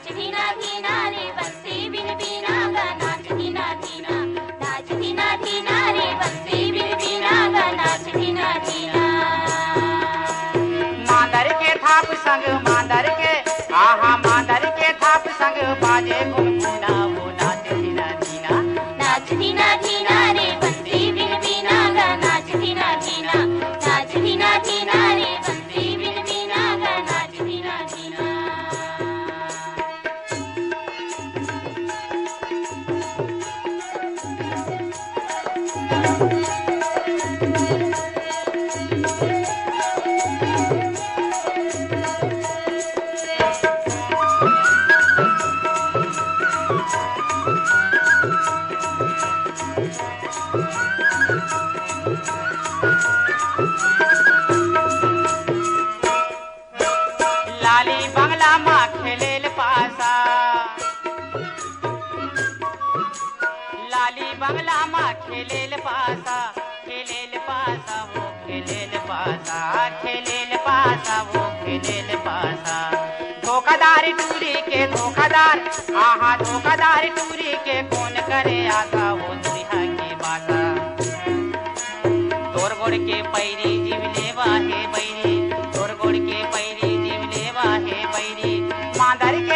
नाच धीना धीना रे बंसी बिन बीना गा नाच धीना धीना, नाच धीना धीना रे बंसी बिन बीना गा नाच धीना धीना। मांदर के थाप संग मांदर के आहा मांदर के थाप संग बाजे गुनगुना वो नाच धीना धीना, नाच धीना धीना रे बंसी बिन बीना गा नाच धीना धीना, नाच धीना धीना रे बंसी बिन बीना गा नाच धीना धीना। लाली बंगला माँ खेलेल पासा, लाली बंगला माँ खेलेल पासा, खेलेल पासा वो खेलेल पासा, खेलेल पासा वो खेलेल पासा। धोखादार टूरी के धोखादार आहा धोखादार टूरी के कौन करे आगा वो दुरिहा के बासा। तोर गोड़ के पैरी जीवले वाहे बैरी, तोर गोड़ के पैरी जीवले वाहे बैरी। मांदर के